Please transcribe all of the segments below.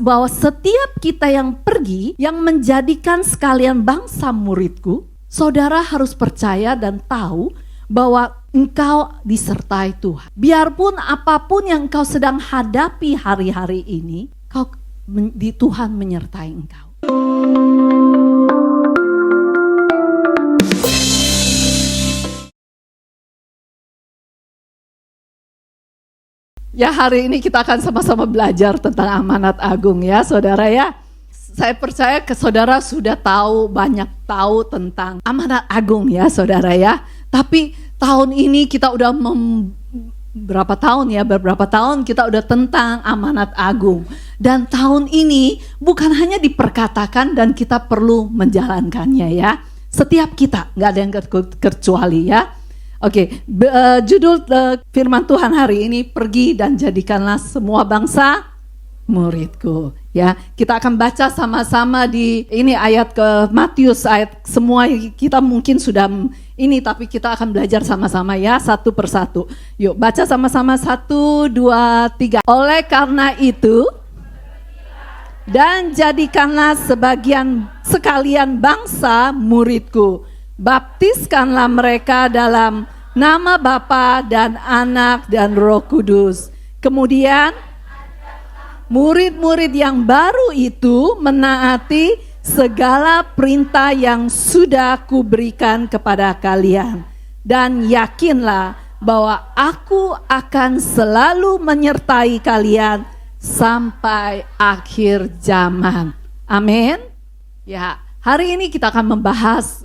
bahwa setiap kita yang pergi, yang menjadikan sekalian bangsa muridku, saudara harus percaya dan tahu bahwa engkau disertai Tuhan. Biarpun apapun yang engkau sedang hadapi hari-hari ini, Tuhan menyertai engkau. Ya, hari ini kita akan sama-sama belajar tentang amanat agung ya saudara ya. Saya percaya saudara sudah banyak tahu tentang amanat agung ya saudara ya. Tapi tahun ini kita udah beberapa tahun kita udah tentang amanat agung. Dan tahun ini bukan hanya diperkatakan dan kita perlu menjalankannya ya. Setiap kita, gak ada yang kecuali ya. Oke, judul firman Tuhan hari ini, pergi dan jadikanlah semua bangsa muridku. Ya, kita akan baca sama-sama di ini ayat ke Matius, ayat semua kita mungkin sudah ini, tapi kita akan belajar sama-sama ya, satu persatu. Yuk, baca sama-sama 1, 2, 3. Oleh karena itu, dan jadikanlah sekalian bangsa muridku. Baptiskanlah mereka dalam nama Bapa dan Anak dan Roh Kudus. Kemudian murid-murid yang baru itu menaati segala perintah yang sudah kuberikan kepada kalian. Dan yakinlah bahwa aku akan selalu menyertai kalian sampai akhir zaman. Amin. Ya, hari ini kita akan membahas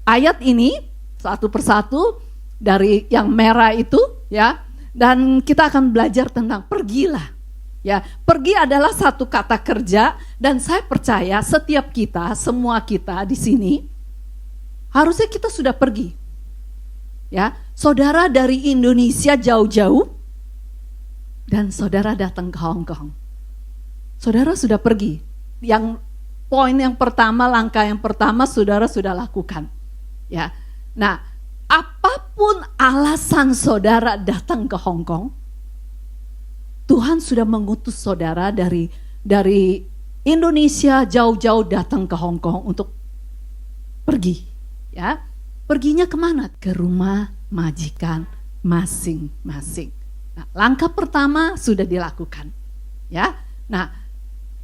ayat ini satu persatu dari yang merah itu ya, dan kita akan belajar tentang pergilah ya. Pergi adalah satu kata kerja dan saya percaya setiap kita, semua kita di sini harusnya kita sudah pergi ya. Saudara dari Indonesia jauh-jauh dan saudara datang ke Hong Kong, saudara sudah pergi. Yang poin yang pertama, langkah yang pertama saudara sudah lakukan. Ya. Nah, apapun alasan saudara datang ke Hong Kong, Tuhan sudah mengutus saudara dari Indonesia jauh-jauh datang ke Hong Kong untuk pergi. Ya. Perginya kemana? Ke rumah majikan masing-masing. Nah, langkah pertama sudah dilakukan. Ya. Nah,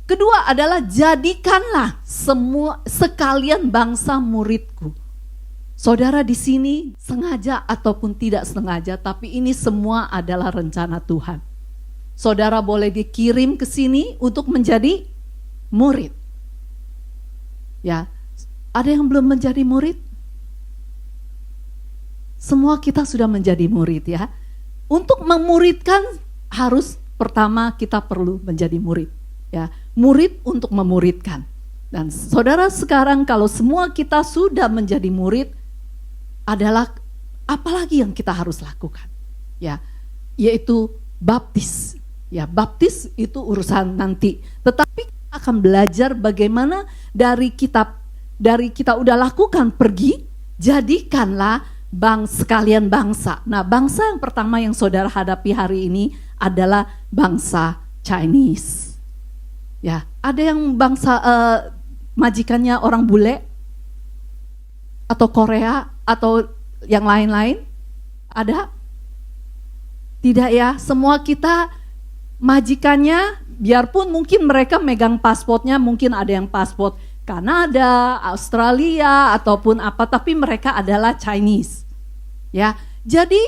kedua adalah jadikanlah sekalian bangsa muridku. Saudara di sini sengaja ataupun tidak sengaja, tapi ini semua adalah rencana Tuhan. Saudara boleh dikirim ke sini untuk menjadi murid. Ya, ada yang belum menjadi murid? Semua kita sudah menjadi murid ya. Untuk memuridkan harus pertama kita perlu menjadi murid. Ya, murid untuk memuridkan. Dan saudara sekarang kalau semua kita sudah menjadi murid, adalah apalagi yang kita harus lakukan? Ya, yaitu baptis. Ya, baptis itu urusan nanti. Tetapi kita akan belajar bagaimana dari kita udah lakukan pergi, jadikanlah sekalian bangsa. Nah, bangsa yang pertama yang saudara hadapi hari ini adalah bangsa Chinese. Ya, ada yang bangsa majikannya orang bule atau Korea atau yang lain-lain? Ada? Tidak ya, semua kita majikannya, biarpun mungkin mereka megang pasportnya, mungkin ada yang pasport Kanada, Australia ataupun apa, tapi mereka adalah Chinese. Ya, jadi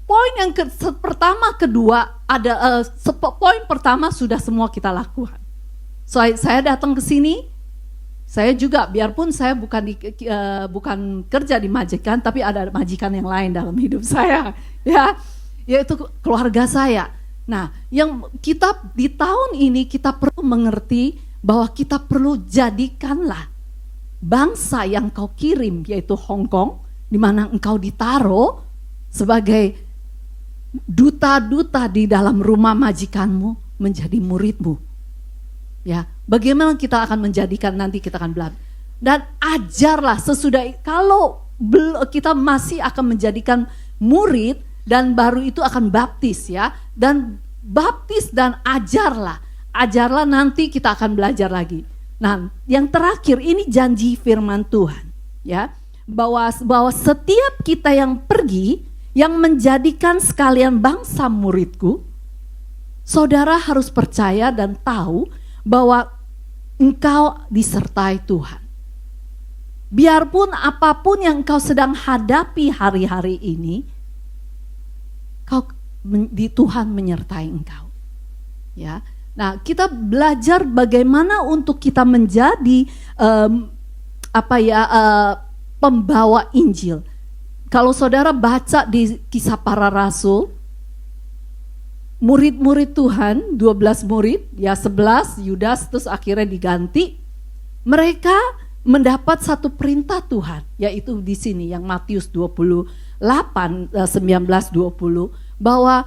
poin yang pertama, kedua ada poin pertama sudah semua kita lakukan. Saya datang ke sini, saya juga biarpun saya bukan kerja di majikan, tapi ada majikan yang lain dalam hidup saya, ya, yaitu keluarga saya. Nah, yang kita di tahun ini kita perlu mengerti bahwa kita perlu jadikanlah bangsa yang kau kirim, yaitu Hong Kong, di mana engkau ditaruh sebagai duta-duta di dalam rumah majikanmu, menjadi muridmu. Ya, bagaimana kita akan menjadikan, nanti kita akan belajar. Dan ajarlah sesudah, kalau kita masih akan menjadikan murid dan baru itu akan baptis ya. Dan baptis dan ajarlah ajarlah, nanti kita akan belajar lagi. Nah, yang terakhir ini janji firman Tuhan, ya, bahwa setiap kita yang pergi, yang menjadikan sekalian bangsa muridku, saudara harus percaya dan tahu bahwa engkau disertai Tuhan. Biarpun apapun yang engkau sedang hadapi hari-hari ini, Tuhan menyertai engkau. Ya. Nah, kita belajar bagaimana untuk kita menjadi pembawa Injil. Kalau saudara baca di Kisah Para Rasul, murid-murid Tuhan, 12 murid, ya 11, Yudas terus akhirnya diganti. Mereka mendapat satu perintah Tuhan, yaitu di sini yang Matius 28, 19-20, bahwa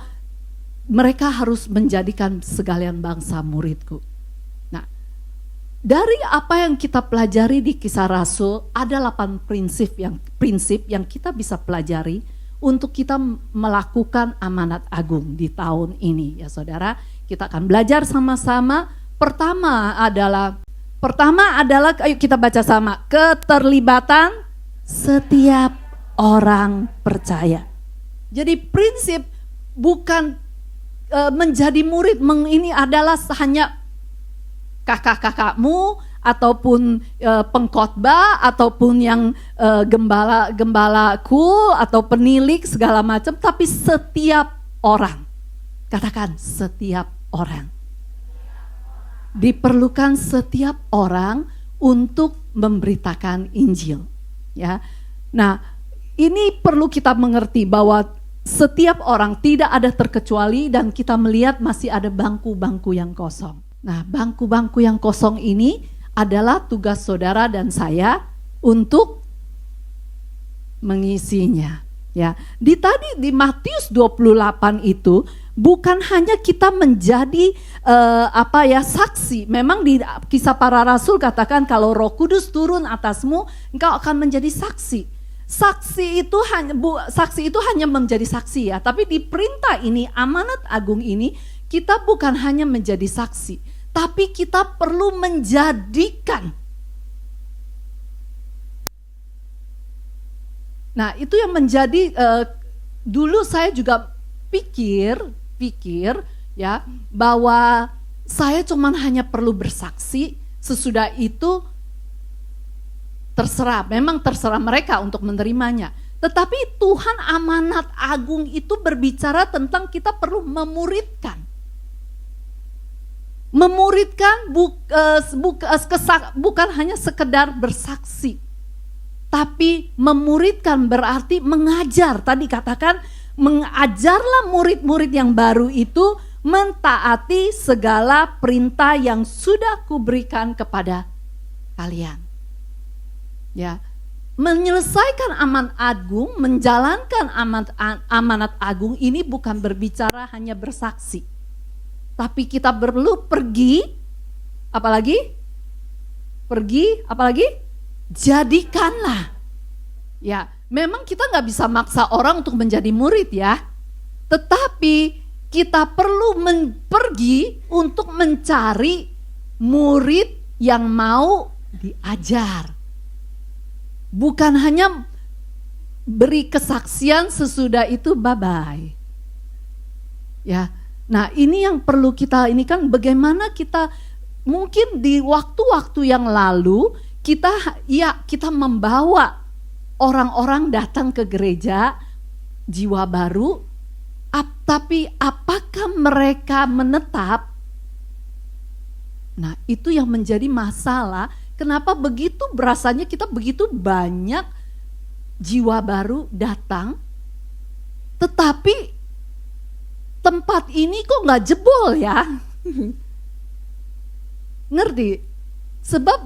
mereka harus menjadikan segalian bangsa muridku. Nah, dari apa yang kita pelajari di Kisah Rasul, ada 8 prinsip yang kita bisa pelajari untuk kita melakukan amanat agung di tahun ini, ya saudara. Kita akan belajar sama-sama. Pertama adalah, ayo kita baca sama, keterlibatan setiap orang percaya. Jadi prinsip bukan menjadi murid ini adalah hanya kakak-kakakmu ataupun pengkhotbah ataupun yang gembala cool atau penilik segala macam, tapi setiap orang. Katakan setiap orang. Diperlukan setiap orang untuk memberitakan Injil, ya. Nah, ini perlu kita mengerti bahwa setiap orang, tidak ada terkecuali, dan kita melihat masih ada bangku-bangku yang kosong. Nah, bangku-bangku yang kosong ini adalah tugas saudara dan saya untuk mengisinya. Ya, di Matius 28 itu bukan hanya kita menjadi saksi. Memang di Kisah Para Rasul katakan kalau Roh Kudus turun atasmu, engkau akan menjadi saksi. Saksi itu hanya menjadi saksi, ya. Tapi di perintah ini, amanat agung ini, kita bukan hanya menjadi saksi, tapi kita perlu menjadikan. Nah, itu yang menjadi dulu saya juga pikir ya, bahwa saya cuman hanya perlu bersaksi, sesudah itu memang terserah mereka untuk menerimanya. Tetapi Tuhan amanat agung itu berbicara tentang kita perlu memuridkan. Memuridkan bukan hanya sekedar bersaksi, tapi memuridkan berarti mengajar. Tadi katakan, mengajarlah murid-murid yang baru itu mentaati segala perintah yang sudah kuberikan kepada kalian. Ya, menyelesaikan amanat agung, menjalankan amanat agung ini bukan berbicara hanya bersaksi, tapi kita perlu pergi, apalagi jadikanlah. Ya, memang kita nggak bisa maksa orang untuk menjadi murid, ya, tetapi kita perlu pergi untuk mencari murid yang mau diajar. Bukan hanya beri kesaksian sesudah itu bye-bye. Ya. Nah, ini yang perlu kita, ini kan bagaimana kita mungkin di waktu-waktu yang lalu kita membawa orang-orang datang ke gereja jiwa baru, tapi apakah mereka menetap? Nah, itu yang menjadi masalah. Kenapa begitu berasanya kita begitu banyak jiwa baru datang, tetapi tempat ini kok nggak jebol, ya? Ngerti? Sebab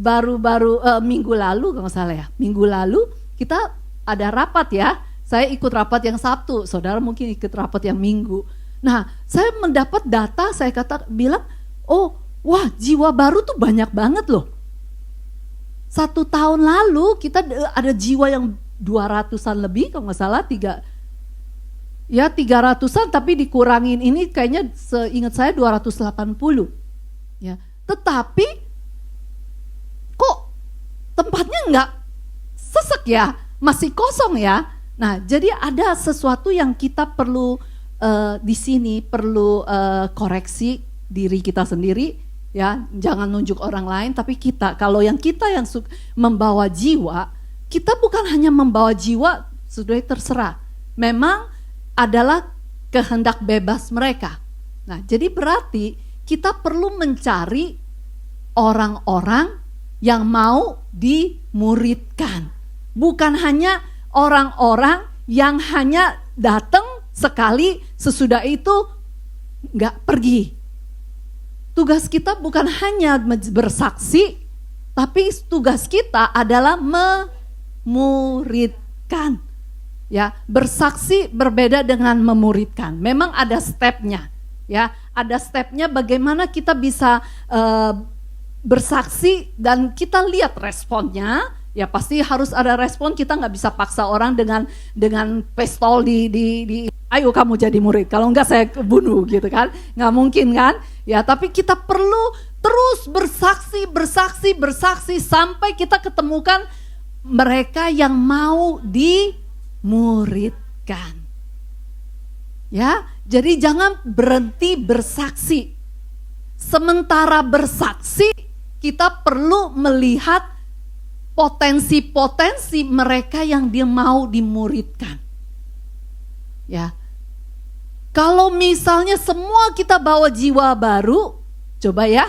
baru-baru minggu lalu, kalau nggak salah ya, minggu lalu kita ada rapat, ya. Saya ikut rapat yang Sabtu, saudara mungkin ikut rapat yang Minggu. Nah, saya mendapat data, saya bilang, wah, jiwa baru tuh banyak banget loh. 1 tahun lalu kita ada jiwa yang 200-an lebih, kalau nggak salah Ya 300-an tapi dikurangin ini kayaknya seingat saya 280. Ya, tetapi kok tempatnya nggak sesek ya, masih kosong ya. Nah, jadi ada sesuatu yang kita perlu di sini perlu koreksi diri kita sendiri ya, jangan nunjuk orang lain tapi kita. Kalau yang kita yang membawa jiwa, kita bukan hanya membawa jiwa, sudah terserah. Memang adalah kehendak bebas mereka. Nah, jadi berarti kita perlu mencari orang-orang yang mau dimuridkan. Bukan hanya orang-orang yang hanya datang sekali, sesudah itu nggak pergi. Tugas kita bukan hanya bersaksi, tapi tugas kita adalah memuridkan. Ya, bersaksi berbeda dengan memuridkan. Memang ada stepnya, ya, ada stepnya bagaimana kita bisa bersaksi dan kita lihat responnya. Ya pasti harus ada respon, kita nggak bisa paksa orang dengan pistol di ayo kamu jadi murid, kalau enggak saya bunuh gitu kan, nggak mungkin kan. Ya tapi kita perlu terus bersaksi sampai kita ketemukan mereka yang mau dimuridkan. Ya, jadi jangan berhenti bersaksi. Sementara bersaksi, kita perlu melihat potensi-potensi mereka yang dia mau dimuridkan. Ya. Kalau misalnya semua kita bawa jiwa baru, coba ya,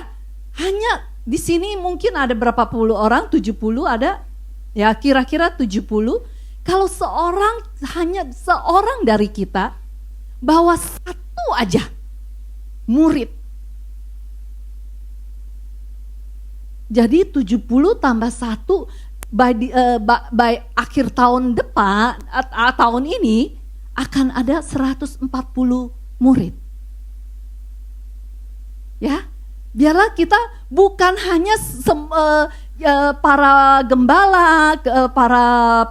hanya di sini mungkin ada berapa puluh orang, 70 ada, ya kira-kira 70. Kalau hanya seorang dari kita bawa satu aja murid, jadi 70 tambah 1 by akhir tahun depan, tahun ini akan ada 140 murid. Ya, biarlah kita bukan hanya para gembala, para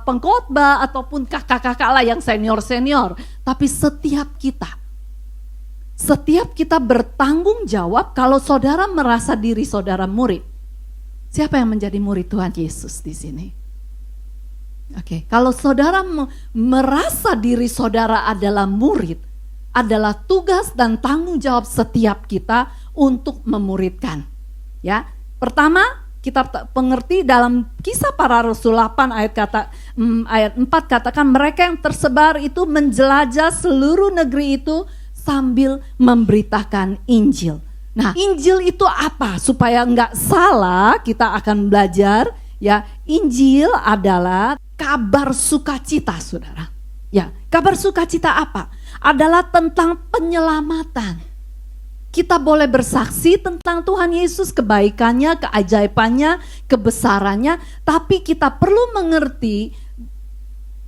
pengkhotbah ataupun kakak-kakak lah yang senior-senior, tapi setiap kita bertanggung jawab. Kalau saudara merasa diri saudara murid, siapa yang menjadi murid Tuhan Yesus di sini? Oke, kalau saudara merasa diri saudara adalah murid, adalah tugas dan tanggung jawab setiap kita untuk memuridkan. Ya, pertama kita mengerti dalam Kisah Para Rasul 8 ayat 4 katakan mereka yang tersebar itu menjelajah seluruh negeri itu sambil memberitakan Injil. Nah, Injil itu apa? Supaya enggak salah, kita akan belajar ya, Injil adalah kabar sukacita, saudara. Ya, kabar sukacita apa? Adalah tentang penyelamatan. Kita boleh bersaksi tentang Tuhan Yesus, kebaikannya, keajaibannya, kebesarannya, tapi kita perlu mengerti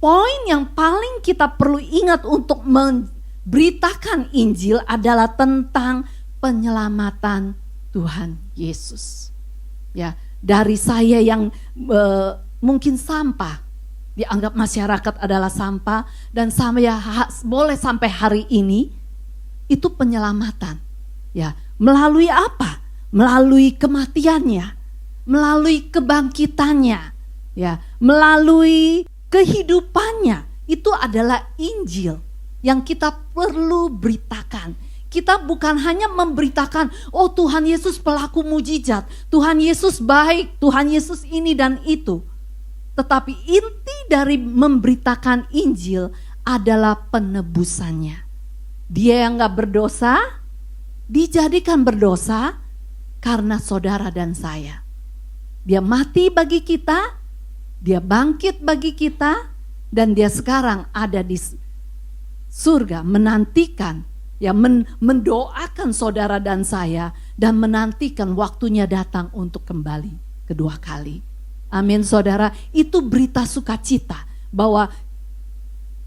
poin yang paling kita perlu ingat untuk memberitakan Injil adalah tentang penyelamatan Tuhan Yesus. Ya, dari saya yang mungkin sampah, dianggap masyarakat adalah sampah, dan saya boleh sampai hari ini itu penyelamatan. Ya, melalui apa? Melalui kematiannya, melalui kebangkitannya, ya, melalui kehidupannya. Itu adalah Injil yang kita perlu beritakan. Kita bukan hanya memberitakan, oh Tuhan Yesus pelaku mujizat, Tuhan Yesus baik, Tuhan Yesus ini dan itu. Tetapi inti dari memberitakan Injil adalah penebusannya. Dia yang gak berdosa, dijadikan berdosa karena saudara dan saya. Dia mati bagi kita, dia bangkit bagi kita, dan dia sekarang ada di surga menantikan, ya, mendoakan saudara dan saya, dan menantikan waktunya datang untuk kembali kedua kali. Amin, saudara. Itu berita sukacita bahwa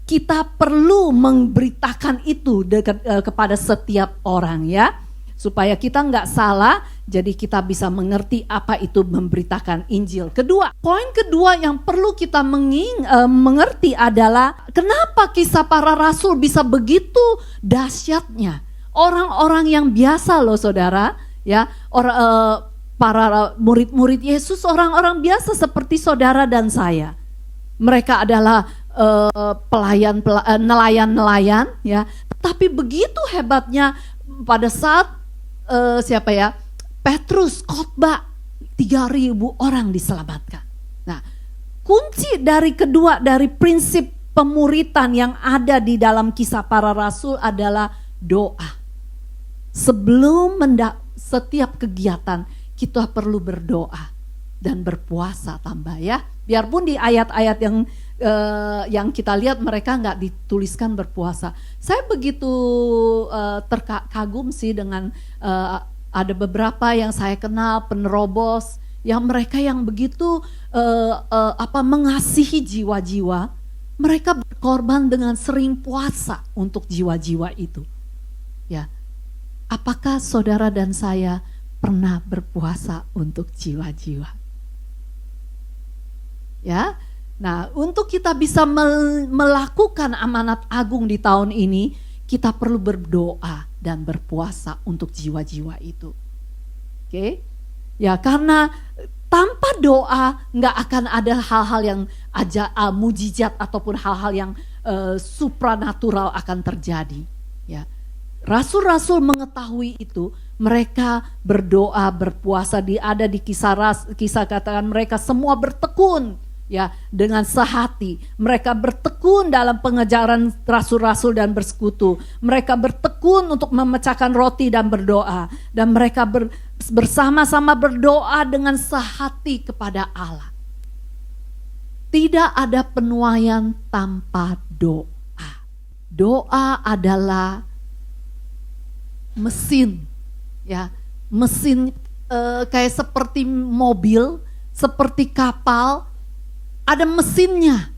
kita perlu memberitakan itu kepada setiap orang, ya. supaya kita nggak salah, jadi kita bisa mengerti apa itu memberitakan Injil. Kedua, poin kedua yang perlu kita mengerti adalah kenapa kisah para rasul bisa begitu dahsyatnya. Orang-orang yang biasa loh saudara, ya, para murid-murid Yesus orang-orang biasa seperti saudara dan saya. Mereka adalah nelayan-nelayan, ya. Tapi begitu hebatnya pada saat Petrus khotbah 3.000 orang diselamatkan. Nah, kunci dari prinsip pemuritan yang ada di dalam kisah para rasul adalah doa. Sebelum setiap kegiatan kita perlu berdoa dan berpuasa tambah ya. Biarpun di ayat-ayat yang kita lihat mereka nggak dituliskan berpuasa. Saya begitu terkagum sih dengan ada beberapa yang saya kenal penerobos yang mereka yang begitu mengasihi jiwa-jiwa. Mereka berkorban dengan sering puasa untuk jiwa-jiwa itu. Ya. Apakah saudara dan saya pernah berpuasa untuk jiwa-jiwa? Ya. Nah, untuk kita bisa melakukan amanat agung di tahun ini, kita perlu berdoa dan berpuasa untuk jiwa-jiwa itu. Oke? Ya, karena tanpa doa nggak akan ada hal-hal yang mujizat ataupun hal-hal yang supranatural akan terjadi. Ya. Rasul-rasul mengetahui itu, mereka berdoa, berpuasa, ada di kisah katakan mereka semua bertekun ya dengan sehati. Mereka bertekun dalam pengejaran rasul-rasul dan bersekutu. Mereka bertekun untuk memecahkan roti dan berdoa, dan mereka bersama-sama berdoa dengan sehati kepada Allah. Tidak ada penuaian tanpa doa. Doa adalah mesin, ya, mesin kayak seperti mobil, seperti kapal, ada mesinnya.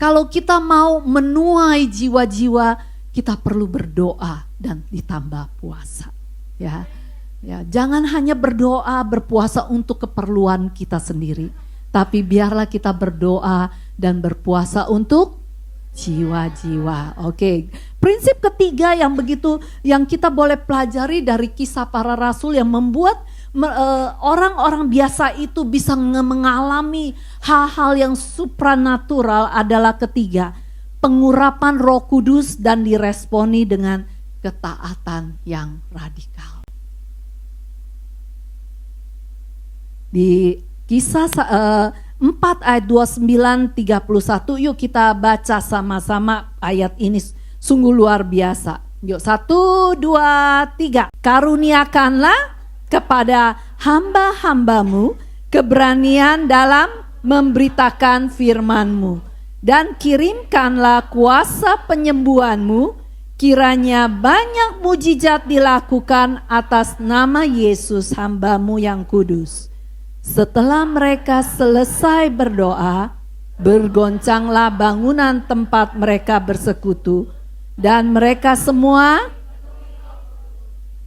Kalau kita mau menuai jiwa-jiwa, kita perlu berdoa dan ditambah puasa, ya. Ya, jangan hanya berdoa, berpuasa untuk keperluan kita sendiri, tapi biarlah kita berdoa dan berpuasa untuk jiwa-jiwa. Oke. Prinsip ketiga yang kita boleh pelajari dari kisah para rasul yang membuat orang-orang biasa itu bisa mengalami hal-hal yang supranatural adalah ketiga, pengurapan Roh Kudus dan diresponi dengan ketaatan yang radikal. Di kisah 4 ayat 29-31, yuk kita baca sama-sama ayat ini, sungguh luar biasa. Yuk 1, 2, 3. Karuniakanlah kepada hamba-hambamu keberanian dalam memberitakan firman-Mu, dan kirimkanlah kuasa penyembuhan-Mu, kiranya banyak mujizat dilakukan atas nama Yesus hamba-Mu yang kudus. Setelah mereka selesai berdoa, bergoncanglah bangunan tempat mereka bersekutu, dan mereka semua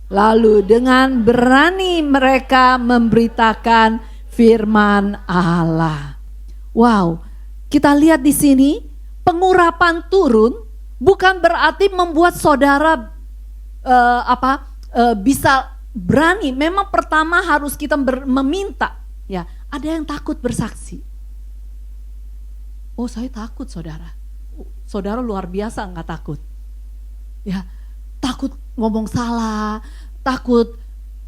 lalu dengan berani mereka memberitakan firman Allah. Wow, kita lihat di sini pengurapan turun bukan berarti membuat saudara bisa berani. Memang pertama harus kita meminta. Ya, ada yang takut bersaksi. Oh, saya takut saudara. Saudara luar biasa nggak takut. Ya, takut ngomong salah, takut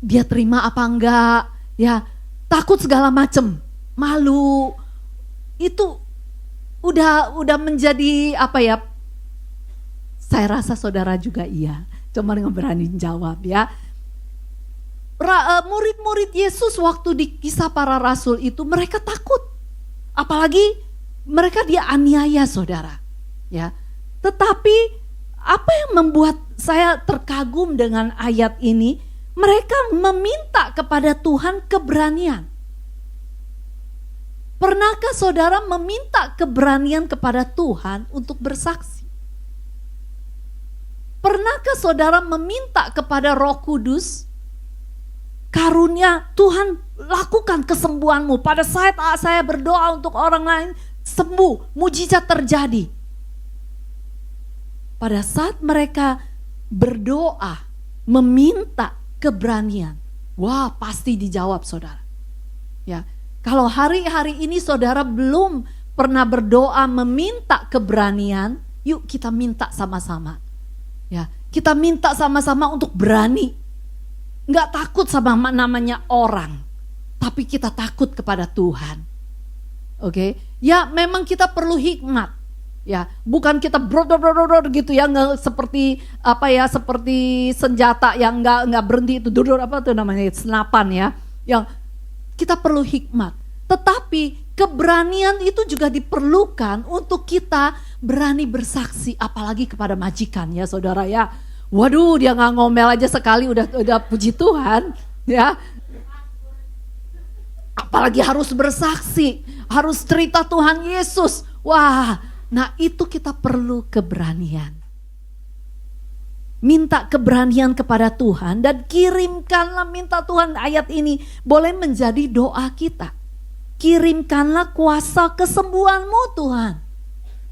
dia terima apa enggak, ya, takut segala macam, malu. Itu udah menjadi apa ya? Saya rasa saudara juga iya. Cuma nggak berani jawab ya. Murid-murid Yesus waktu di kisah para rasul itu mereka takut, apalagi mereka dianiaya saudara, ya. Tetapi apa yang membuat saya terkagum dengan ayat ini? Mereka meminta kepada Tuhan keberanian. Pernahkah saudara meminta keberanian kepada Tuhan untuk bersaksi? Pernahkah saudara meminta kepada Roh Kudus karunia Tuhan lakukan kesembuhanmu. Pada saat saya berdoa untuk orang lain sembuh, mujizat terjadi. Pada saat mereka berdoa, meminta keberanian, wah pasti dijawab saudara. Ya, kalau hari-hari ini saudara belum pernah berdoa meminta keberanian, yuk kita minta sama-sama. Ya, kita minta sama-sama untuk berani. Nggak takut sama namanya orang, tapi kita takut kepada Tuhan. Oke, ya memang kita perlu hikmat. Ya, bukan kita brodor gitu ya, nggak seperti apa ya, seperti senjata yang nggak berhenti itu dodor apa tuh namanya, senapan ya. Yang kita perlu hikmat. Tetapi keberanian itu juga diperlukan untuk kita berani bersaksi, apalagi kepada majikan ya saudara ya. Waduh, dia nggak ngomel aja sekali udah puji Tuhan ya. Apalagi harus bersaksi, harus cerita Tuhan Yesus. Wah, nah itu kita perlu keberanian. Minta keberanian kepada Tuhan dan kirimkanlah, minta Tuhan, ayat ini boleh menjadi doa kita. Kirimkanlah kuasa kesembuhanmu Tuhan.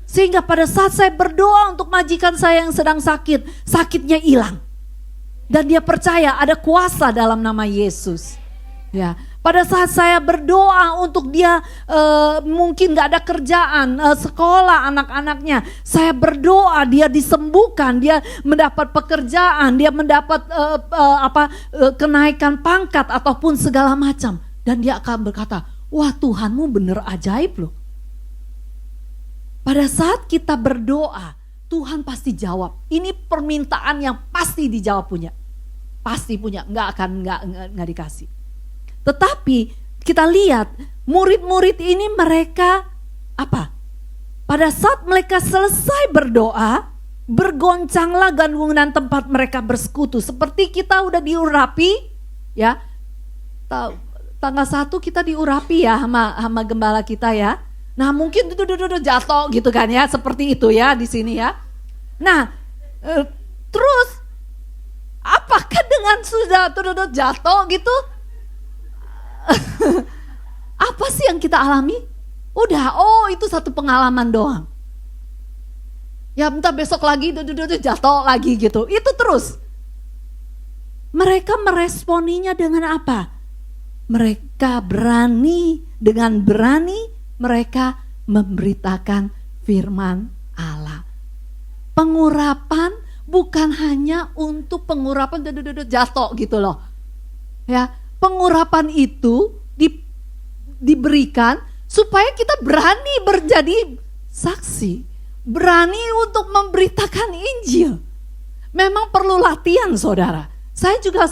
Sehingga pada saat saya berdoa untuk majikan saya yang sedang sakit, sakitnya hilang. Dan dia percaya ada kuasa dalam nama Yesus. Ya, pada saat saya berdoa untuk dia mungkin gak ada kerjaan, sekolah anak-anaknya, saya berdoa dia disembuhkan, dia mendapat pekerjaan, dia mendapat kenaikan pangkat ataupun segala macam. Dan dia akan berkata, wah Tuhanmu bener ajaib loh. Pada saat kita berdoa, Tuhan pasti jawab. Ini permintaan yang pasti dijawab punya. Pasti punya, nggak dikasih. Tetapi kita lihat murid-murid ini mereka apa? Pada saat mereka selesai berdoa, bergoncanglah gandungan tempat mereka bersekutu. Seperti kita udah diurapi, ya. Tanggal 1 kita diurapi ya sama gembala kita ya. Nah mungkin itu jatuh gitu kan ya, seperti itu ya di sini ya. Nah terus apakah dengan sudah jatuh gitu, apa sih yang kita alami? Udah, itu satu pengalaman doang. Ya entah besok lagi jatuh lagi gitu, itu terus. Mereka meresponinya dengan apa? Mereka berani, dengan berani mereka memberitakan firman Allah. Pengurapan bukan hanya untuk pengurapan jatuh gitu loh. Ya, pengurapan itu diberikan supaya kita berani menjadi saksi, berani untuk memberitakan Injil. Memang perlu latihan saudara. Saya juga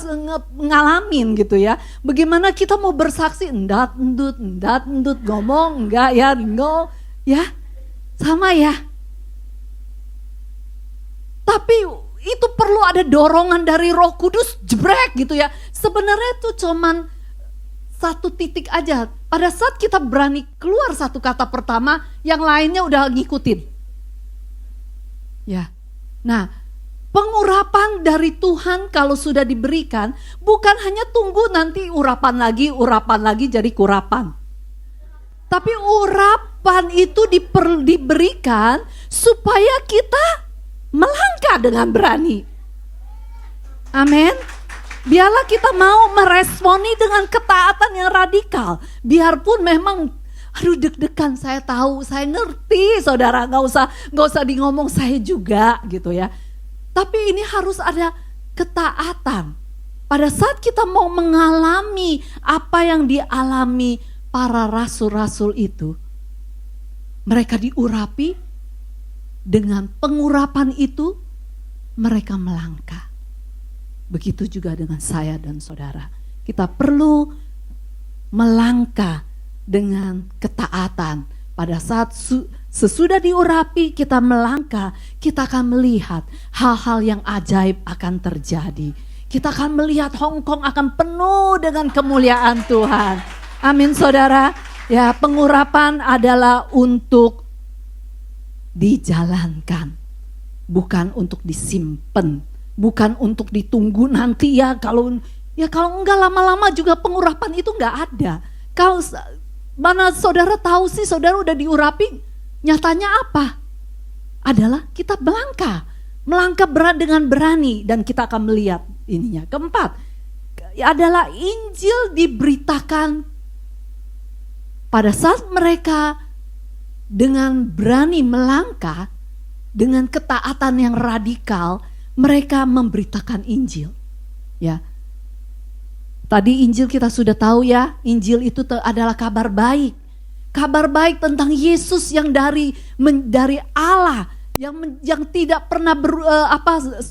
ngalamin gitu ya. Bagaimana kita mau bersaksi, endat endut, ngomong enggak ya, enggak ya. Sama ya. Tapi itu perlu ada dorongan dari Roh Kudus, jebrek gitu ya. Sebenarnya itu cuman satu titik aja. Pada saat kita berani keluar satu kata pertama, yang lainnya udah ngikutin. Ya. Nah, pengurapan dari Tuhan kalau sudah diberikan, bukan hanya tunggu nanti urapan lagi jadi kurapan. Tapi urapan itu diberikan supaya kita melangkah dengan berani. Amin. Biarlah kita mau meresponi dengan ketaatan yang radikal. Biarpun memang deg-degan, saya tahu, saya ngerti saudara, nggak usah di ngomong saya juga gitu ya. Tapi ini harus ada ketaatan. Pada saat kita mau mengalami apa yang dialami para rasul-rasul itu, mereka diurapi, dengan pengurapan itu mereka melangkah. Begitu juga dengan saya dan saudara. Kita perlu melangkah dengan ketaatan. Pada saat sesudah diurapi kita melangkah, kita akan melihat hal-hal yang ajaib akan terjadi. Kita akan melihat Hong Kong akan penuh dengan kemuliaan Tuhan. Amin saudara. Ya, pengurapan adalah untuk dijalankan, bukan untuk disimpan, bukan untuk ditunggu nanti ya. Kalau Ya kalau enggak lama-lama juga pengurapan itu enggak ada. Kalau mana saudara tahu sih saudara udah diurapi, nyatanya apa? Adalah kita melangkah dengan berani dan kita akan melihat ininya. Keempat, adalah Injil diberitakan pada saat mereka dengan berani melangkah, dengan ketaatan yang radikal, mereka memberitakan Injil. Ya, tadi Injil kita sudah tahu ya, Injil itu adalah kabar baik. Kabar baik tentang Yesus yang dari Allah, yang tidak pernah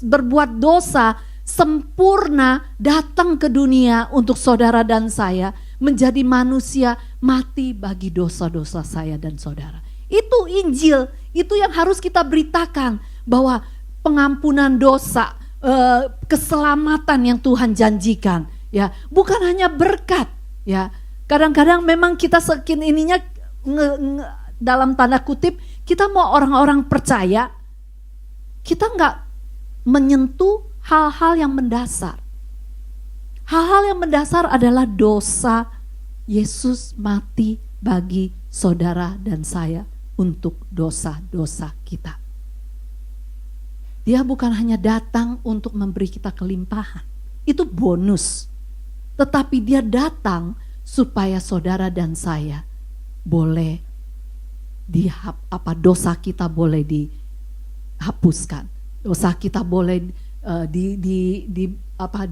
berbuat dosa, sempurna, datang ke dunia untuk saudara dan saya, menjadi manusia, mati bagi dosa-dosa saya dan saudara. Itu Injil, itu yang harus kita beritakan, bahwa pengampunan dosa, keselamatan yang Tuhan janjikan, ya, bukan hanya berkat, ya. Kadang-kadang memang kita sekin ininya dalam tanda kutip, kita mau orang-orang percaya, kita nggak menyentuh hal-hal yang mendasar. Hal-hal yang mendasar adalah dosa. Yesus mati bagi saudara dan saya untuk dosa-dosa kita. Dia bukan hanya datang untuk memberi kita kelimpahan, itu bonus. Tetapi dia datang supaya saudara dan saya boleh dosa kita boleh dihapuskan. Dosa kita boleh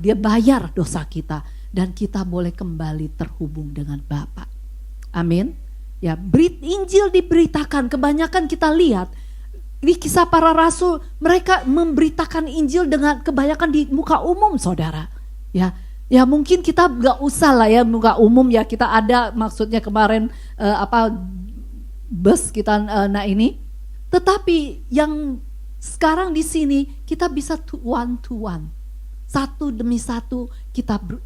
dia bayar dosa kita dan kita boleh kembali terhubung dengan Bapa. Amin. Ya, Injil diberitakan. Kebanyakan kita lihat di Kisah Para Rasul, mereka memberitakan Injil dengan kebanyakan di muka umum, saudara. Ya mungkin kita nggak usah lah ya muka umum ya, kita ada maksudnya kemarin bus kita ini. Tetapi yang sekarang di sini kita bisa one to one, satu demi satu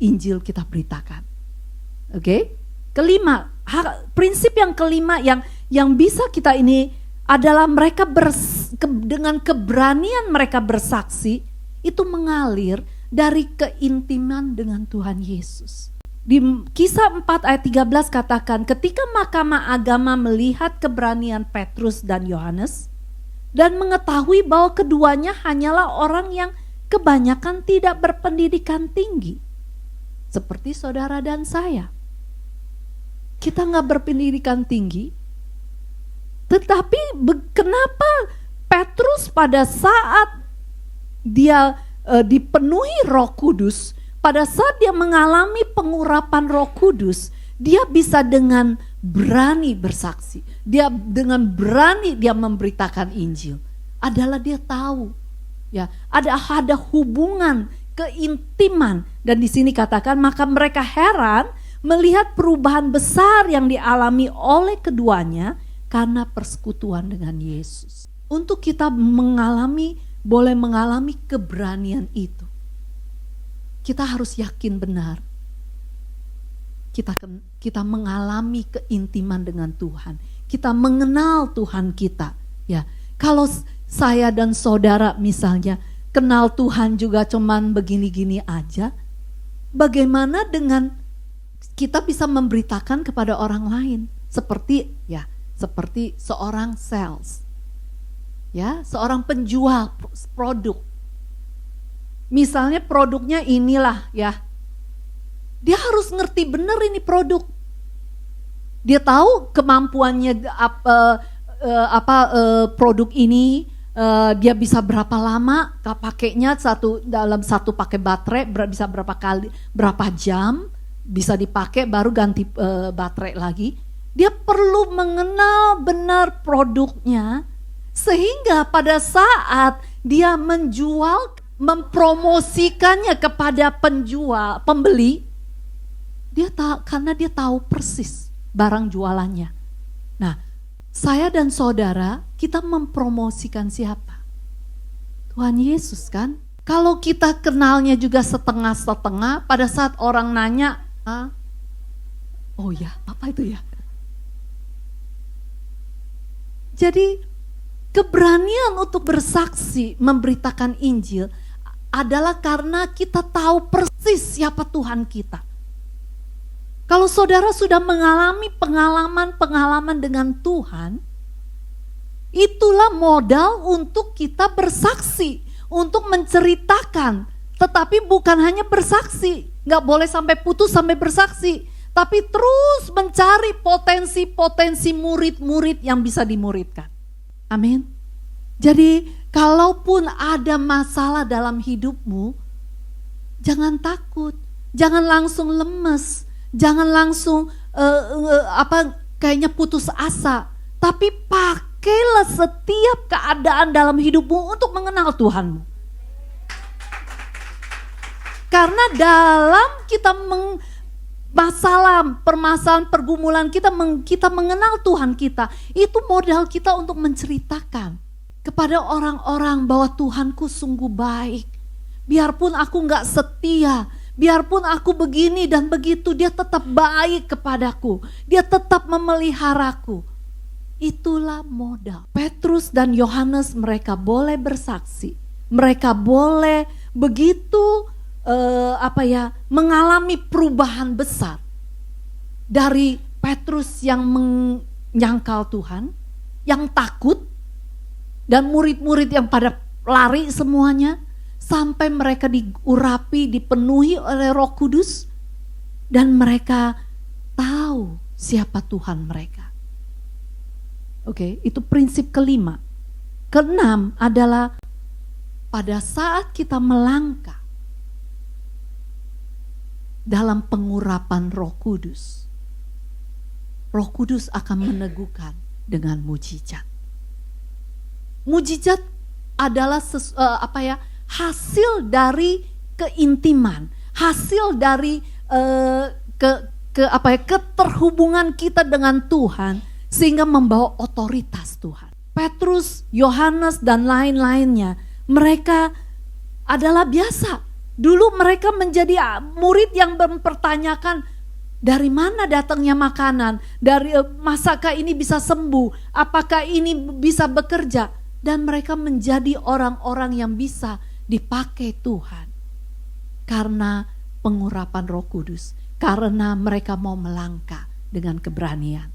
Injil kita beritakan. Oke? Kelima, prinsip yang kelima yang bisa kita ini adalah mereka dengan keberanian mereka bersaksi itu mengalir dari keintiman dengan Tuhan Yesus. Di Kisah 4 ayat 13 katakan, ketika Mahkamah Agama melihat keberanian Petrus dan Yohanes dan mengetahui bahwa keduanya hanyalah orang yang kebanyakan tidak berpendidikan tinggi, seperti saudara dan saya. Kita nggak berpendidikan tinggi, tetapi kenapa Petrus pada saat dia dipenuhi Roh Kudus, pada saat dia mengalami pengurapan Roh Kudus, dia bisa dengan berani bersaksi. Dia dengan berani dia memberitakan Injil. Adalah dia tahu, ya, ada hubungan keintiman, dan di sini katakan maka mereka heran melihat perubahan besar yang dialami oleh keduanya karena persekutuan dengan Yesus. Untuk kita boleh mengalami keberanian itu, kita harus yakin benar kita mengalami keintiman dengan Tuhan. Kita mengenal Tuhan kita, ya. Kalau saya dan saudara misalnya kenal Tuhan juga cuman begini-gini aja, bagaimana dengan kita bisa memberitakan kepada orang lain, seperti seorang sales, ya, seorang penjual produk. Misalnya produknya inilah, ya, dia harus ngerti benar ini produk. Dia tahu kemampuannya produk ini, dia bisa berapa lama pakainya, dalam satu pakai baterai bisa berapa jam bisa dipakai, baru ganti baterai lagi. Dia perlu mengenal benar produknya, sehingga pada saat dia menjual, mempromosikannya kepada pembeli, karena dia tahu persis barang jualannya. Nah, saya dan saudara, kita mempromosikan siapa? Tuhan Yesus kan? Kalau kita kenalnya juga setengah-setengah, pada saat orang nanya, oh ya, apa itu ya? Jadi keberanian untuk bersaksi, memberitakan Injil adalah karena kita tahu persis siapa Tuhan kita. Kalau saudara sudah mengalami pengalaman-pengalaman dengan Tuhan, itulah modal untuk kita bersaksi, untuk menceritakan. Tetapi bukan hanya bersaksi, gak boleh sampai putus sampai bersaksi, tapi terus mencari potensi-potensi murid-murid yang bisa dimuridkan. Amin. Jadi kalaupun ada masalah dalam hidupmu, jangan takut, jangan langsung lemes, jangan langsung kayaknya putus asa, tapi pakailah setiap keadaan dalam hidupmu untuk mengenal Tuhanmu. Karena dalam kita permasalahan, pergumulan kita mengenal Tuhan kita, itu modal kita untuk menceritakan kepada orang-orang bahwa Tuhanku sungguh baik. Biarpun aku gak setia, biarpun aku begini dan begitu, dia tetap baik kepadaku, dia tetap memeliharaku. Itulah modal. Petrus dan Yohanes mereka boleh bersaksi, mereka boleh begitu mengalami perubahan besar. Dari Petrus yang menyangkal Tuhan, yang takut, dan murid-murid yang pada lari semuanya, sampai mereka diurapi, dipenuhi oleh Roh Kudus, dan mereka tahu siapa Tuhan mereka. Oke, itu prinsip kelima. Keenam adalah pada saat kita melangkah dalam pengurapan Roh Kudus, Roh Kudus akan meneguhkan dengan mujizat. Mujizat adalah hasil dari keintiman, hasil dari keterhubungan kita dengan Tuhan, sehingga membawa otoritas Tuhan. Petrus, Yohanes dan lain-lainnya, mereka adalah biasa. Dulu mereka menjadi murid yang mempertanyakan, dari mana datangnya makanan, dari masakah ini bisa sembuh, apakah ini bisa bekerja, dan mereka menjadi orang-orang yang bisa dipakai Tuhan karena pengurapan Roh Kudus, karena mereka mau melangkah dengan keberanian.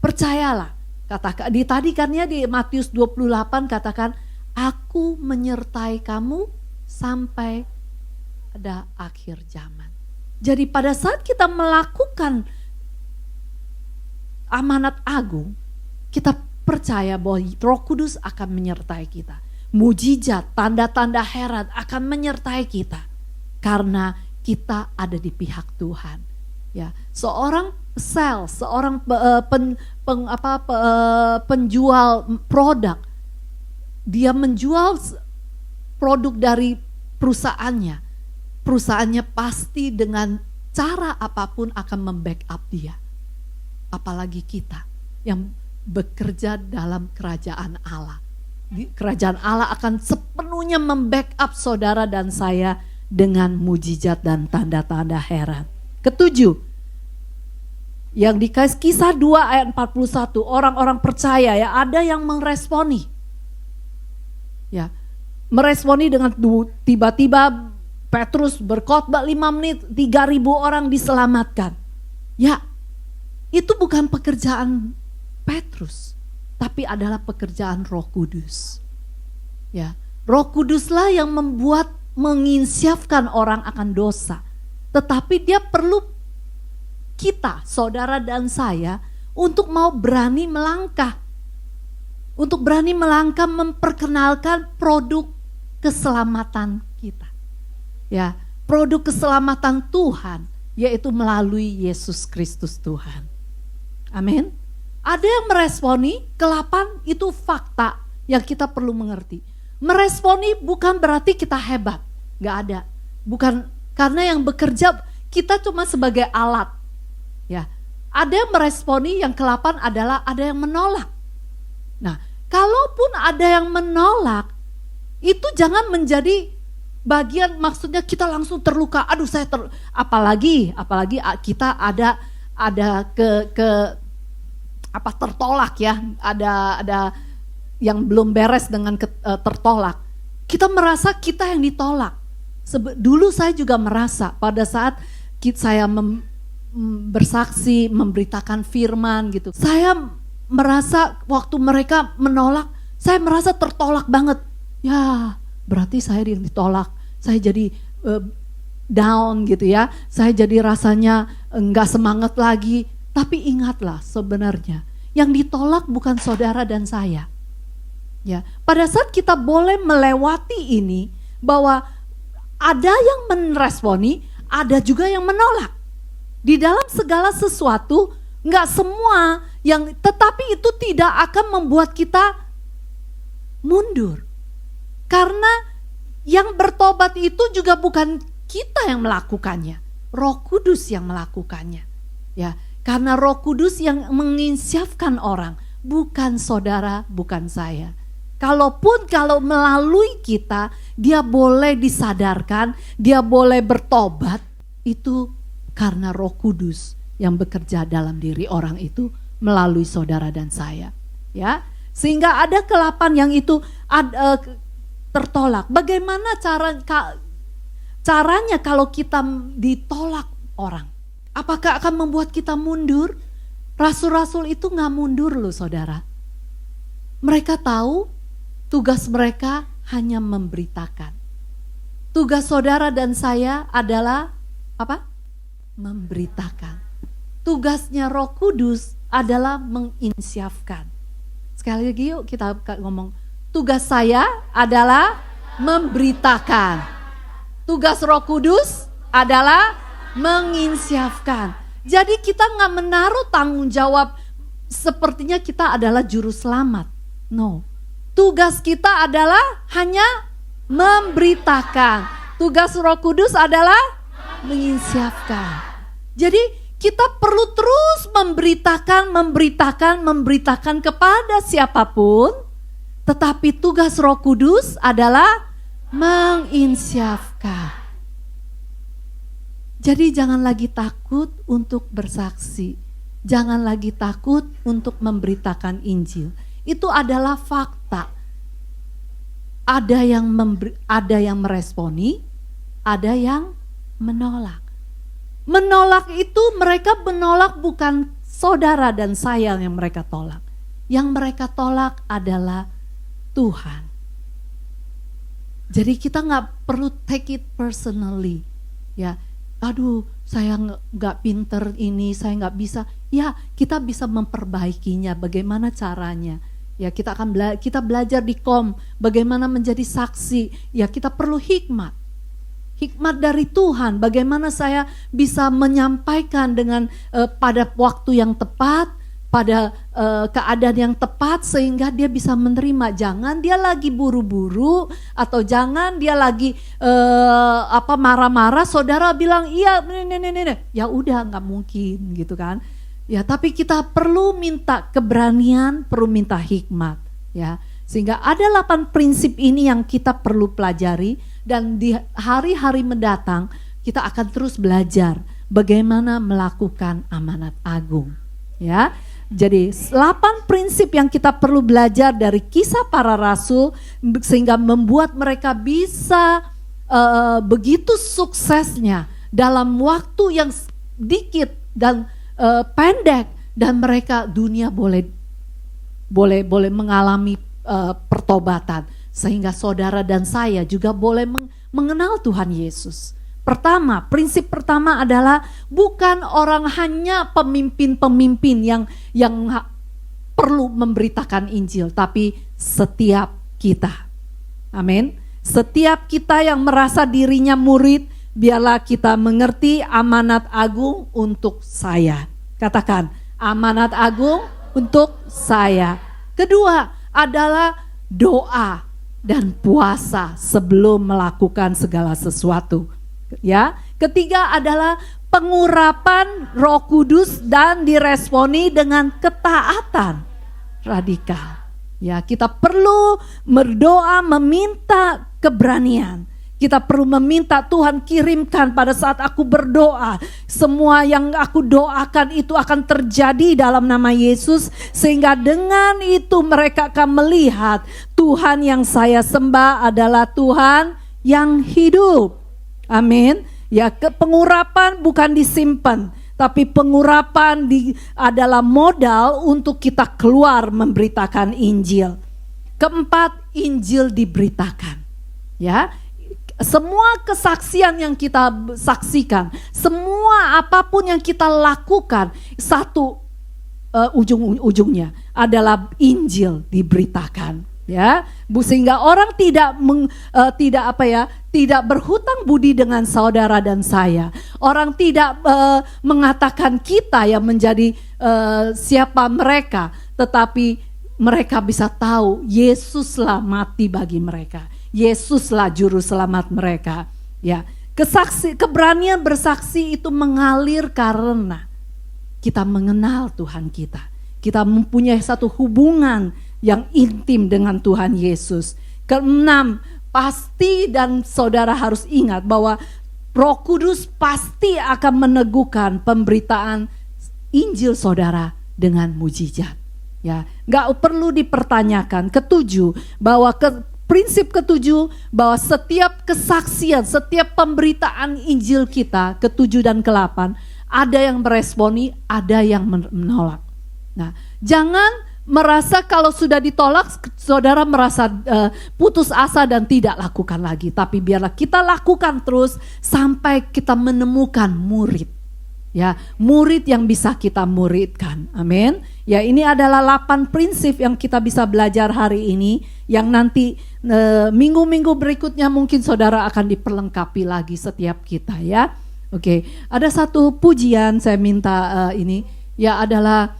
Percayalah, katakan tadi kan ya di Matius 28 katakan, aku menyertai kamu sampai ada akhir zaman. Jadi pada saat kita melakukan amanat agung, kita percaya bahwa Roh Kudus akan menyertai kita. Mujizat, tanda-tanda heran akan menyertai kita karena kita ada di pihak Tuhan. Ya, seorang penjual produk, dia menjual produk dari perusahaannya pasti dengan cara apapun akan membackup dia. Apalagi kita yang bekerja dalam kerajaan Allah. Kerajaan Allah akan sepenuhnya membackup saudara dan saya dengan mujizat dan tanda-tanda heran. Ketujuh, yang di Kisah 2 ayat 41, orang-orang percaya ya, ada yang meresponi. Ya, meresponi dengan tiba-tiba Petrus berkhotbah 5 menit, 3.000 orang diselamatkan. Ya, itu bukan pekerjaan Petrus, tapi adalah pekerjaan Roh Kudus. Ya, Roh Kuduslah yang menginsyafkan orang akan dosa. Tetapi dia perlu kita, saudara dan saya, untuk mau berani melangkah. Untuk berani melangkah memperkenalkan produk keselamatan kita. Ya, produk keselamatan Tuhan, yaitu melalui Yesus Kristus Tuhan. Amin. Ada yang meresponi, ke-8 itu fakta yang kita perlu mengerti. Meresponi bukan berarti kita hebat, gak ada. Bukan, karena yang bekerja kita cuma sebagai alat. Ya, ada yang meresponi, yang ke-8 adalah ada yang menolak. Nah, kalaupun ada yang menolak, itu jangan menjadi bagian, maksudnya kita langsung terluka. Aduh, apalagi kita ada tertolak ya, ada yang belum beres dengan tertolak. kita merasa kita yang ditolak. Dulu saya juga merasa pada saat saya bersaksi, memberitakan firman gitu. Saya merasa waktu mereka menolak, saya merasa tertolak banget. Ya, berarti saya yang ditolak. Saya jadi down gitu ya. Saya jadi rasanya enggak semangat lagi. Tapi ingatlah sebenarnya, yang ditolak bukan saudara dan saya. Ya, pada saat kita boleh melewati ini, bahwa ada yang meresponi, ada juga yang menolak. Di dalam segala sesuatu, enggak semua tetapi itu tidak akan membuat kita mundur. Karena yang bertobat itu juga bukan kita yang melakukannya, Roh Kudus yang melakukannya. Ya, karena Roh Kudus yang menginsyafkan orang, bukan saudara, bukan saya. Kalau melalui kita, dia boleh disadarkan, dia boleh bertobat, itu karena Roh Kudus yang bekerja dalam diri orang itu melalui saudara dan saya. Ya, sehingga ada ke-8 yang itu tertolak. Bagaimana caranya kalau kita ditolak orang? Apakah akan membuat kita mundur? Rasul-rasul itu gak mundur loh saudara. Mereka tahu tugas mereka hanya memberitakan. Tugas saudara dan saya adalah apa? Memberitakan. Tugasnya Roh Kudus adalah menginsyafkan. Sekali lagi yuk kita ngomong, tugas saya adalah memberitakan. Tugas Roh Kudus adalah menginsyafkan. Jadi kita gak menaruh tanggung jawab sepertinya kita adalah juru selamat. No. Tugas kita adalah hanya memberitakan. Tugas Roh Kudus adalah menginsyafkan. Jadi kita perlu terus memberitakan kepada siapapun. Tetapi tugas Roh Kudus adalah menginsyafkan. Jadi jangan lagi takut untuk bersaksi. Jangan lagi takut untuk memberitakan Injil. Itu adalah fakta. Ada yang meresponi, ada yang menolak. Menolak itu mereka menolak bukan saudara dan saya yang mereka tolak. Yang mereka tolak adalah Tuhan. Jadi kita gak perlu take it personally. Ya, aduh saya gak pinter ini, saya gak bisa. Ya, kita bisa memperbaikinya, bagaimana caranya. Ya, kita belajar di bagaimana menjadi saksi. Ya, kita perlu hikmat. Hikmat dari Tuhan, bagaimana saya bisa menyampaikan dengan pada waktu yang tepat, pada keadaan yang tepat sehingga dia bisa menerima. Jangan dia lagi buru-buru atau jangan dia lagi marah-marah. Saudara bilang iya, ya udah nggak mungkin gitu kan. Ya, tapi kita perlu minta keberanian, perlu minta hikmat, ya. Sehingga ada 8 prinsip ini yang kita perlu pelajari dan di hari-hari mendatang kita akan terus belajar bagaimana melakukan amanat agung, ya. Jadi 8 prinsip yang kita perlu belajar dari kisah para rasul sehingga membuat mereka bisa begitu suksesnya dalam waktu yang sedikit dan pendek, dan mereka dunia boleh mengalami pertobatan sehingga saudara dan saya juga boleh mengenal Tuhan Yesus. Pertama, prinsip pertama adalah bukan orang hanya pemimpin-pemimpin yang perlu memberitakan Injil, tapi setiap kita. Amin. Setiap kita yang merasa dirinya murid, biarlah kita mengerti amanat agung untuk saya. Katakan, amanat agung untuk saya. Kedua adalah doa dan puasa sebelum melakukan segala sesuatu. Ya, ketiga adalah pengurapan Roh Kudus dan diresponi dengan ketaatan radikal. Ya, kita perlu berdoa meminta keberanian. Kita perlu meminta Tuhan kirimkan pada saat aku berdoa. Semua yang aku doakan itu akan terjadi dalam nama Yesus. Sehingga dengan itu mereka akan melihat Tuhan yang saya sembah adalah Tuhan yang hidup. Amin. Ya, pengurapan bukan disimpan, tapi pengurapan adalah modal untuk kita keluar memberitakan Injil. Keempat, Injil diberitakan. Ya, semua kesaksian yang kita saksikan, semua apapun yang kita lakukan, satu ujung-ujungnya adalah Injil diberitakan. Ya, sehingga orang tidak berhutang budi dengan saudara dan saya. Orang tidak mengatakan kita yang menjadi siapa mereka, tetapi mereka bisa tahu Yesuslah mati bagi mereka. Yesuslah juru selamat mereka. Ya, keberanian bersaksi itu mengalir karena kita mengenal Tuhan kita. Kita mempunyai satu hubungan yang intim dengan Tuhan Yesus. Keenam, pasti dan saudara harus ingat bahwa Roh Kudus pasti akan meneguhkan pemberitaan Injil saudara dengan mujizat. Ya, nggak perlu dipertanyakan. Ketujuh, bahwa prinsip ketujuh bahwa setiap kesaksian, setiap pemberitaan Injil kita, ketujuh dan ke-8, ada yang meresponi, ada yang menolak. Nah, jangan merasa kalau sudah ditolak, saudara merasa putus asa dan tidak lakukan lagi. Tapi biarlah kita lakukan terus sampai kita menemukan murid. Ya, murid yang bisa kita muridkan. Amin. Ya, ini adalah 8 prinsip yang kita bisa belajar hari ini. Yang nanti minggu-minggu berikutnya mungkin saudara akan diperlengkapi lagi setiap kita, ya. Oke, ada satu pujian saya minta ini, ya, adalah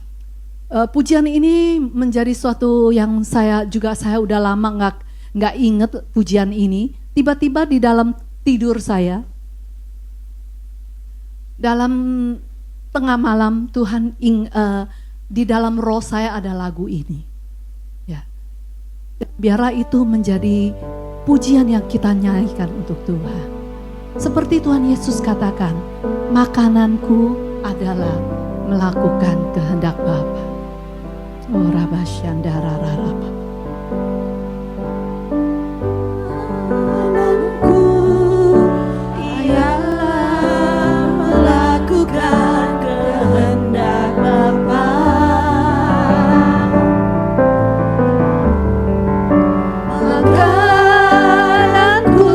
pujian ini menjadi suatu yang saya udah lama nggak inget pujian ini. Tiba-tiba di dalam tidur saya, dalam tengah malam Tuhan di dalam roh saya ada lagu ini. Ya, biarlah itu menjadi pujian yang kita nyanyikan untuk Tuhan. Seperti Tuhan Yesus katakan, makananku adalah melakukan kehendak Bapa. Oh, Rabasyandara Rarapa. Makananku ialah melakukan kehendak Bapa. Makananku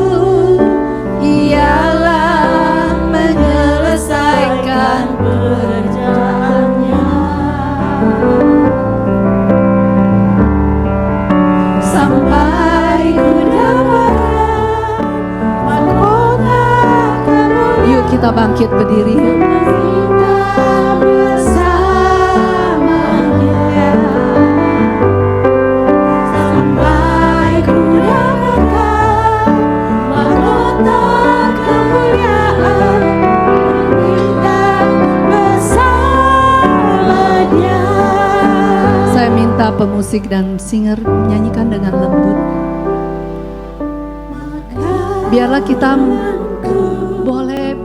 ialah menyelesaikan pekerjaannya. Kita bangkit berdiri. Kita bersamanya sampai ku dapatkan mahkota kemuliaan, kita bersamanya. Saya minta pemusik dan singer menyanyikan dengan lembut. Biarlah kita boleh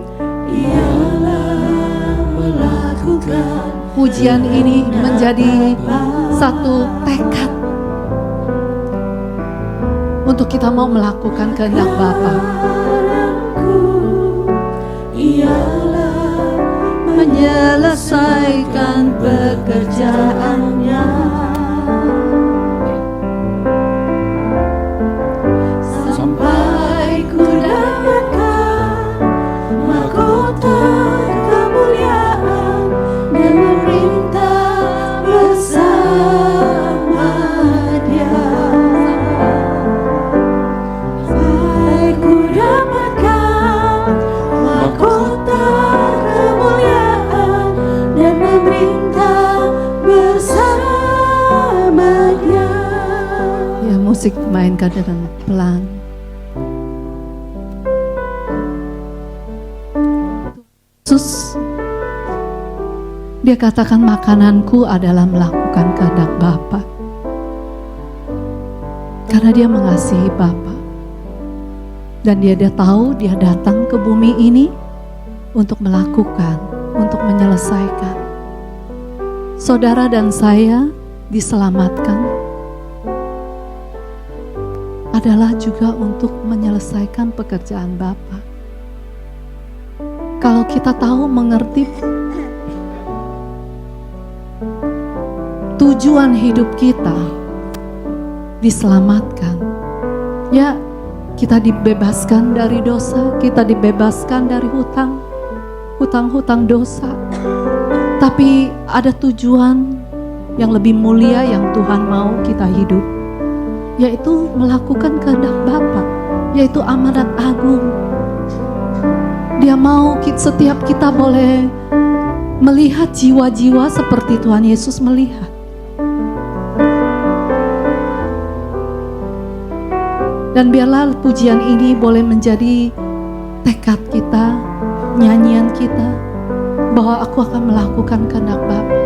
pujian ini menjadi satu tekad untuk kita mau melakukan kehendak Bapa. Ialah menyelesaikan pekerjaannya sampai ku dapatkan mahkota kemuliaan dan memerintah bersama Dia. Sampai ku dapatkan mahkota kemuliaan dan memerintah bersama Dia. Ya, musik mainkan dengan pelan. Yesus, Dia katakan makananku adalah melakukan kehendak Bapa. Karena Dia mengasihi Bapa. Dan dia tahu Dia datang ke bumi ini untuk melakukan, untuk menyelesaikan. Saudara dan saya diselamatkan adalah juga untuk menyelesaikan pekerjaan Bapa. Kalau kita tahu mengerti tujuan hidup kita diselamatkan, ya kita dibebaskan dari dosa, kita dibebaskan dari hutang-hutang dosa. Tapi ada tujuan yang lebih mulia yang Tuhan mau kita hidup, yaitu melakukan kehendak Bapa, yaitu amanat agung. Dia mau setiap kita boleh melihat jiwa-jiwa seperti Tuhan Yesus melihat. Dan biarlah pujian ini boleh menjadi tekad kita, nyanyian kita, bahwa aku akan melakukan kehendak Bapa.